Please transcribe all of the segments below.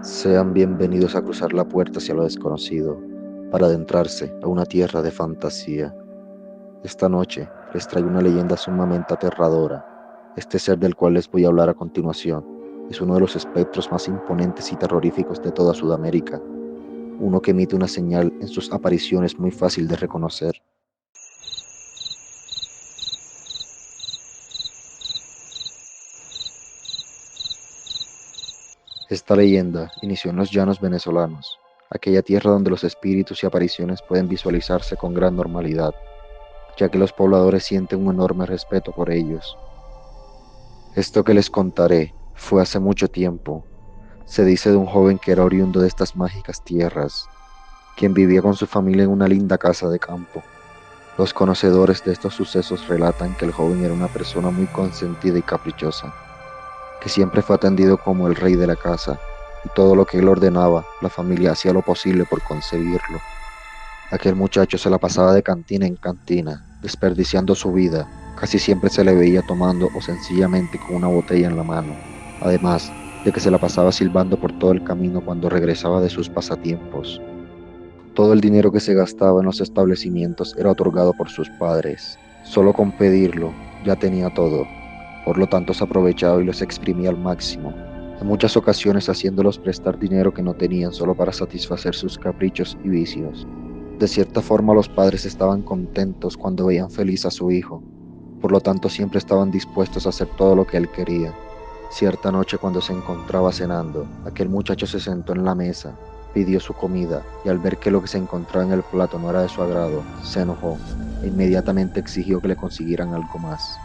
Sean bienvenidos a cruzar la puerta hacia lo desconocido, para adentrarse a una tierra de fantasía. Esta noche les traigo una leyenda sumamente aterradora. Este ser del cual les voy a hablar a continuación es uno de los espectros más imponentes y terroríficos de toda Sudamérica, uno que emite una señal en sus apariciones muy fácil de reconocer. Esta leyenda inició en los llanos venezolanos, aquella tierra donde los espíritus y apariciones pueden visualizarse con gran normalidad, ya que los pobladores sienten un enorme respeto por ellos. Esto que les contaré fue hace mucho tiempo. Se dice de un joven que era oriundo de estas mágicas tierras, quien vivía con su familia en una linda casa de campo. Los conocedores de estos sucesos relatan que el joven era una persona muy consentida y caprichosa, que siempre fue atendido como el rey de la casa, y todo lo que él ordenaba, la familia hacía lo posible por conseguirlo. Aquel muchacho se la pasaba de cantina en cantina, desperdiciando su vida. Casi siempre se le veía tomando o sencillamente con una botella en la mano, además de que se la pasaba silbando por todo el camino cuando regresaba de sus pasatiempos. Todo el dinero que se gastaba en los establecimientos era otorgado por sus padres. Solo con pedirlo ya tenía todo, por lo tanto se aprovechaba y los exprimía al máximo, en muchas ocasiones haciéndolos prestar dinero que no tenían solo para satisfacer sus caprichos y vicios. De cierta forma los padres estaban contentos cuando veían feliz a su hijo, por lo tanto siempre estaban dispuestos a hacer todo lo que él quería. Cierta noche cuando se encontraba cenando, aquel muchacho se sentó en la mesa, pidió su comida y al ver que lo que se encontraba en el plato no era de su agrado, se enojó e inmediatamente exigió que le consiguieran algo más.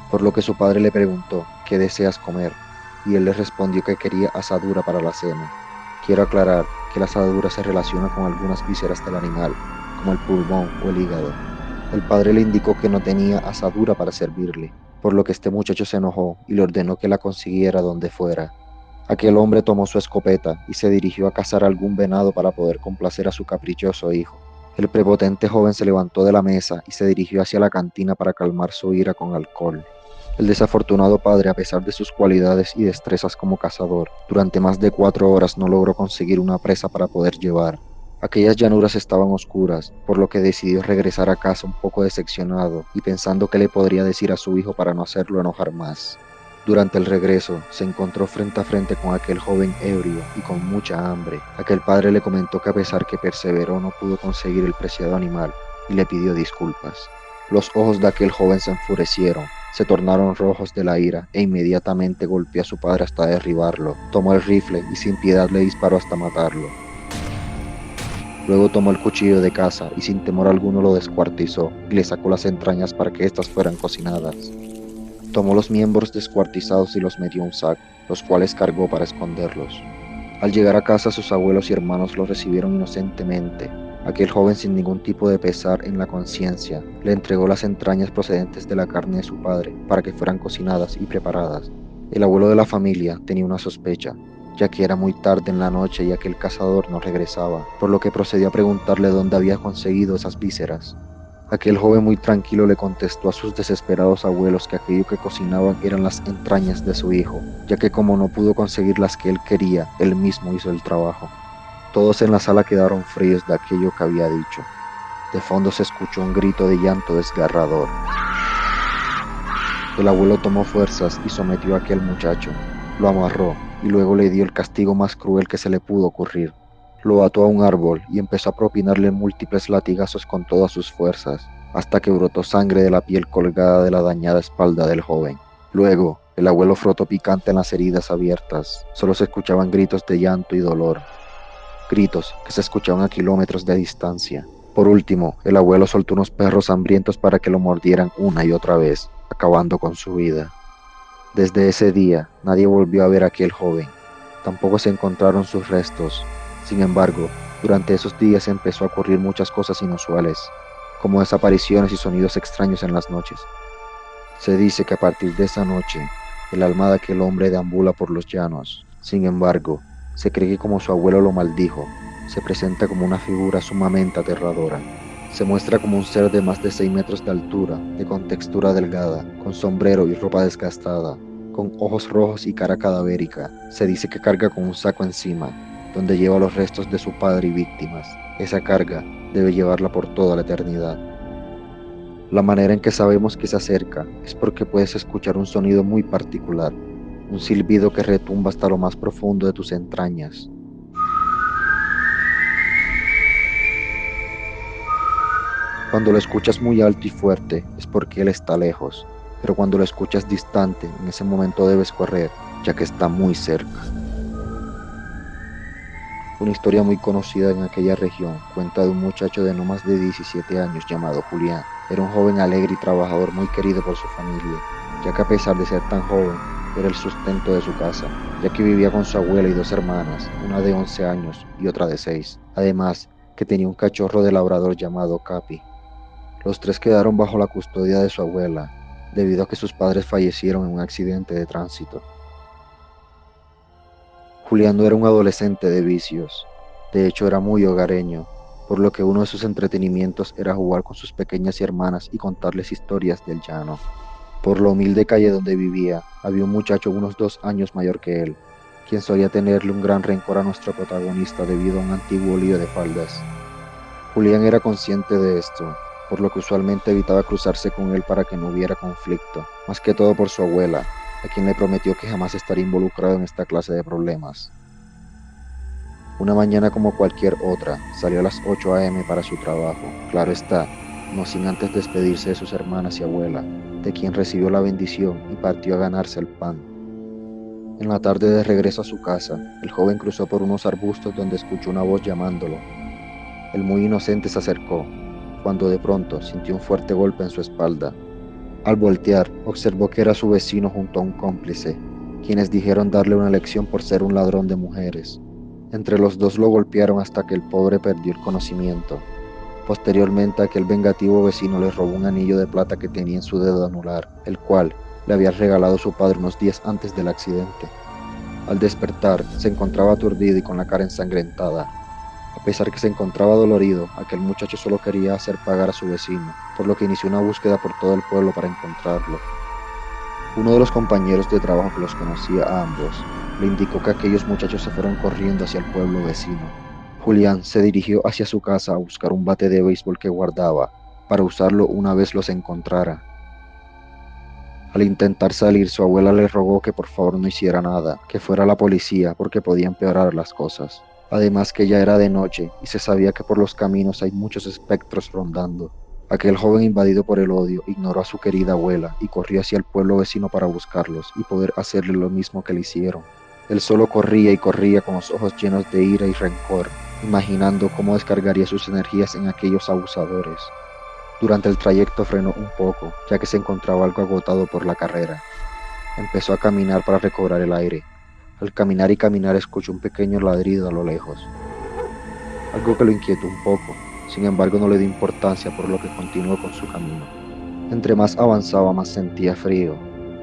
Por lo que su padre le preguntó, ¿qué deseas comer? Y él le respondió que quería asadura para la cena. Quiero aclarar que la asadura se relaciona con algunas vísceras del animal, como el pulmón o el hígado. El padre le indicó que no tenía asadura para servirle, por lo que este muchacho se enojó y le ordenó que la consiguiera donde fuera. Aquel hombre tomó su escopeta y se dirigió a cazar algún venado para poder complacer a su caprichoso hijo. El prepotente joven se levantó de la mesa y se dirigió hacia la cantina para calmar su ira con alcohol. El desafortunado padre, a pesar de sus cualidades y destrezas como cazador, durante más de 4 horas no logró conseguir una presa para poder llevar. Aquellas llanuras estaban oscuras, por lo que decidió regresar a casa un poco decepcionado y pensando qué le podría decir a su hijo para no hacerlo enojar más. Durante el regreso, se encontró frente a frente con aquel joven ebrio y con mucha hambre. Aquel padre le comentó que a pesar que perseveró no pudo conseguir el preciado animal y le pidió disculpas. Los ojos de aquel joven se enfurecieron, se tornaron rojos de la ira e inmediatamente golpeó a su padre hasta derribarlo. Tomó el rifle y sin piedad le disparó hasta matarlo. Luego tomó el cuchillo de caza y sin temor alguno lo descuartizó y le sacó las entrañas para que éstas fueran cocinadas. Tomó los miembros descuartizados y los metió en un saco, los cuales cargó para esconderlos. Al llegar a casa sus abuelos y hermanos lo recibieron inocentemente. Aquel joven sin ningún tipo de pesar en la conciencia le entregó las entrañas procedentes de la carne de su padre para que fueran cocinadas y preparadas. El abuelo de la familia tenía una sospecha, ya que era muy tarde en la noche y aquel cazador no regresaba, por lo que procedió a preguntarle dónde había conseguido esas vísceras. Aquel joven muy tranquilo le contestó a sus desesperados abuelos que aquello que cocinaban eran las entrañas de su hijo, ya que como no pudo conseguir las que él quería, él mismo hizo el trabajo. Todos en la sala quedaron fríos de aquello que había dicho. De fondo se escuchó un grito de llanto desgarrador. El abuelo tomó fuerzas y sometió a aquel muchacho, lo amarró y luego le dio el castigo más cruel que se le pudo ocurrir. Lo ató a un árbol y empezó a propinarle múltiples latigazos con todas sus fuerzas, hasta que brotó sangre de la piel colgada de la dañada espalda del joven. Luego, el abuelo frotó picante en las heridas abiertas. Solo se escuchaban gritos de llanto y dolor, gritos que se escuchaban a kilómetros de distancia. Por último, el abuelo soltó unos perros hambrientos para que lo mordieran una y otra vez, acabando con su vida. Desde ese día, nadie volvió a ver a aquel joven. Tampoco se encontraron sus restos. Sin embargo, durante esos días empezó a ocurrir muchas cosas inusuales, como desapariciones y sonidos extraños en las noches. Se dice que a partir de esa noche, el alma de aquel hombre deambula por los llanos. Sin embargo, se cree que como su abuelo lo maldijo, se presenta como una figura sumamente aterradora. Se muestra como un ser de más de 6 metros de altura, de contextura delgada, con sombrero y ropa desgastada, con ojos rojos y cara cadavérica. Se dice que carga con un saco encima, donde lleva los restos de su padre y víctimas. Esa carga debe llevarla por toda la eternidad. La manera en que sabemos que se acerca es porque puedes escuchar un sonido muy particular, un silbido que retumba hasta lo más profundo de tus entrañas. Cuando lo escuchas muy alto y fuerte es porque él está lejos, pero cuando lo escuchas distante, en ese momento debes correr, ya que está muy cerca. Una historia muy conocida en aquella región cuenta de un muchacho de no más de 17 años llamado Julián. Era un joven alegre y trabajador muy querido por su familia, ya que a pesar de ser tan joven, era el sustento de su casa, ya que vivía con su abuela y dos hermanas, una de 11 años y otra de 6. Además, que tenía un cachorro de labrador llamado Capi. Los tres quedaron bajo la custodia de su abuela, debido a que sus padres fallecieron en un accidente de tránsito. Julián no era un adolescente de vicios, de hecho era muy hogareño, por lo que uno de sus entretenimientos era jugar con sus pequeñas hermanas y contarles historias del llano. Por la humilde calle donde vivía, había un muchacho unos 2 años mayor que él, quien solía tenerle un gran rencor a nuestro protagonista debido a un antiguo lío de faldas. Julián era consciente de esto, por lo que usualmente evitaba cruzarse con él para que no hubiera conflicto, más que todo por su abuela, a quien le prometió que jamás estaría involucrado en esta clase de problemas. Una mañana como cualquier otra, salió a las 8 a.m. para su trabajo, claro está, no sin antes despedirse de sus hermanas y abuela, de quien recibió la bendición y partió a ganarse el pan. En la tarde de regreso a su casa, el joven cruzó por unos arbustos donde escuchó una voz llamándolo. El muy inocente se acercó, cuando de pronto sintió un fuerte golpe en su espalda. Al voltear, observó que era su vecino junto a un cómplice, quienes dijeron darle una lección por ser un ladrón de mujeres. Entre los dos lo golpearon hasta que el pobre perdió el conocimiento. Posteriormente, aquel vengativo vecino le robó un anillo de plata que tenía en su dedo anular, el cual le había regalado su padre unos días antes del accidente. Al despertar, se encontraba aturdido y con la cara ensangrentada. A pesar que se encontraba dolorido, aquel muchacho solo quería hacer pagar a su vecino, por lo que inició una búsqueda por todo el pueblo para encontrarlo. Uno de los compañeros de trabajo que los conocía a ambos le indicó que aquellos muchachos se fueron corriendo hacia el pueblo vecino. Julián se dirigió hacia su casa a buscar un bate de béisbol que guardaba, para usarlo una vez los encontrara. Al intentar salir, su abuela le rogó que por favor no hiciera nada, que fuera la policía porque podía empeorar las cosas. Además que ya era de noche y se sabía que por los caminos hay muchos espectros rondando. Aquel joven invadido por el odio ignoró a su querida abuela y corrió hacia el pueblo vecino para buscarlos y poder hacerle lo mismo que le hicieron. Él solo corría y corría con los ojos llenos de ira y rencor, imaginando cómo descargaría sus energías en aquellos abusadores. Durante el trayecto frenó un poco, ya que se encontraba algo agotado por la carrera. Empezó a caminar para recobrar el aire. Al caminar y caminar escuchó un pequeño ladrido a lo lejos, algo que lo inquietó un poco. Sin embargo, no le dio importancia, por lo que continuó con su camino. Entre más avanzaba, más sentía frío,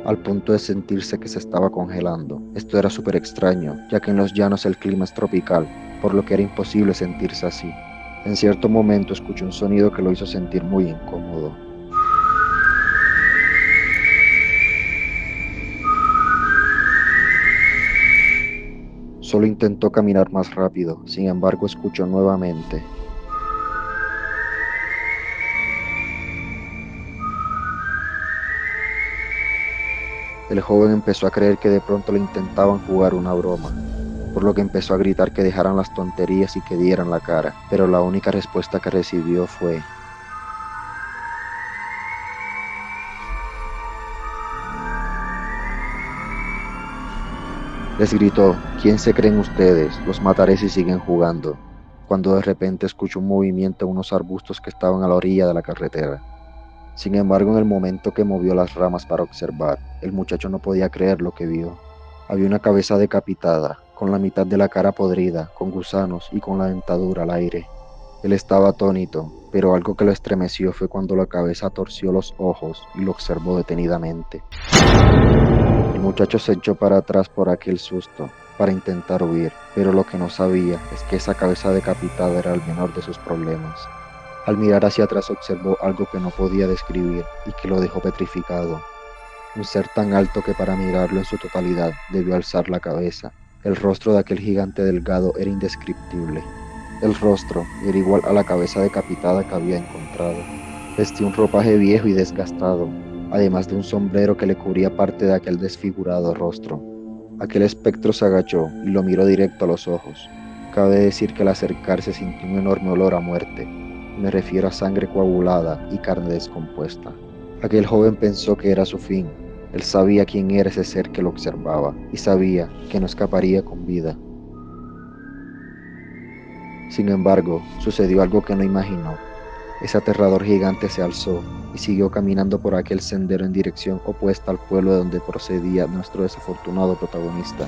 al punto de sentirse que se estaba congelando. Esto era súper extraño, ya que en los llanos el clima es tropical, por lo que era imposible sentirse así. En cierto momento escuchó un sonido que lo hizo sentir muy incómodo. Solo intentó caminar más rápido, sin embargo escuchó nuevamente. El joven empezó a creer que de pronto le intentaban jugar una broma, por lo que empezó a gritar que dejaran las tonterías y que dieran la cara, pero la única respuesta que recibió fue: les gritó, ¿quién se creen ustedes? Los mataré si siguen jugando. Cuando de repente escuchó un movimiento en unos arbustos que estaban a la orilla de la carretera. Sin embargo, en el momento que movió las ramas para observar, el muchacho no podía creer lo que vio. Había una cabeza decapitada, con la mitad de la cara podrida, con gusanos y con la dentadura al aire. Él estaba atónito, pero algo que lo estremeció fue cuando la cabeza torció los ojos y lo observó detenidamente. El muchacho se echó para atrás por aquel susto, para intentar huir, pero lo que no sabía es que esa cabeza decapitada era el menor de sus problemas. Al mirar hacia atrás observó algo que no podía describir y que lo dejó petrificado. un ser tan alto que para mirarlo en su totalidad debió alzar la cabeza. El rostro de aquel gigante delgado era indescriptible. El rostro era igual a la cabeza decapitada que había encontrado. Vestía un ropaje viejo y desgastado, además de un sombrero que le cubría parte de aquel desfigurado rostro. Aquel espectro se agachó y lo miró directo a los ojos. Cabe decir que al acercarse sintió un enorme olor a muerte. Me refiero a sangre coagulada y carne descompuesta. Aquel joven pensó que era su fin. Él sabía quién era ese ser que lo observaba y sabía que no escaparía con vida. Sin embargo, sucedió algo que no imaginó. Ese aterrador gigante se alzó y siguió caminando por aquel sendero en dirección opuesta al pueblo de donde procedía nuestro desafortunado protagonista.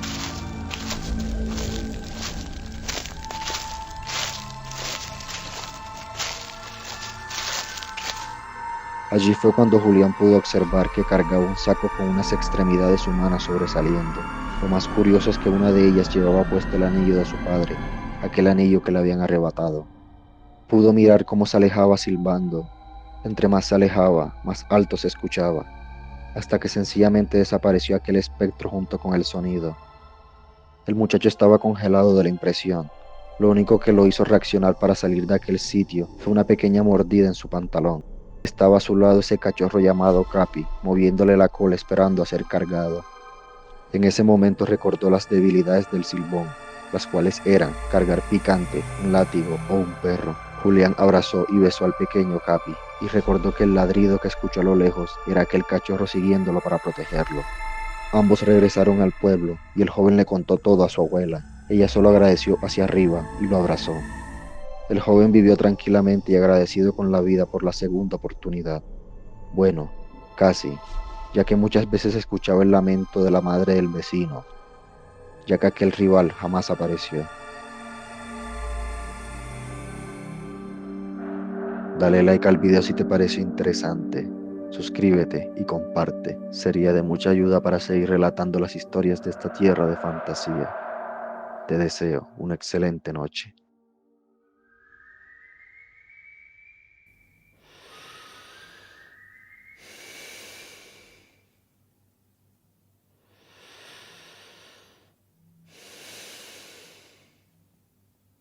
Allí fue cuando Julián pudo observar que cargaba un saco con unas extremidades humanas sobresaliendo. Lo más curioso es que una de ellas llevaba puesto el anillo de su padre, aquel anillo que le habían arrebatado. Pudo mirar cómo se alejaba silbando. Entre más se alejaba, más alto se escuchaba, hasta que sencillamente desapareció aquel espectro junto con el sonido. El muchacho estaba congelado de la impresión. Lo único que lo hizo reaccionar para salir de aquel sitio fue una pequeña mordida en su pantalón. Estaba a su lado ese cachorro llamado Capi, moviéndole la cola esperando a ser cargado. En ese momento recordó las debilidades del Silbón, las cuales eran cargar picante, un látigo o un perro. Julián abrazó y besó al pequeño Capi, y recordó que el ladrido que escuchó a lo lejos era aquel cachorro siguiéndolo para protegerlo. Ambos regresaron al pueblo, y el joven le contó todo a su abuela. Ella solo agradeció hacia arriba y lo abrazó. El joven vivió tranquilamente y agradecido con la vida por la segunda oportunidad. Bueno, casi, ya que muchas veces escuchaba el lamento de la madre del vecino, ya que aquel rival jamás apareció. Dale like al video si te pareció interesante, suscríbete y comparte, sería de mucha ayuda para seguir relatando las historias de esta tierra de fantasía. Te deseo una excelente noche.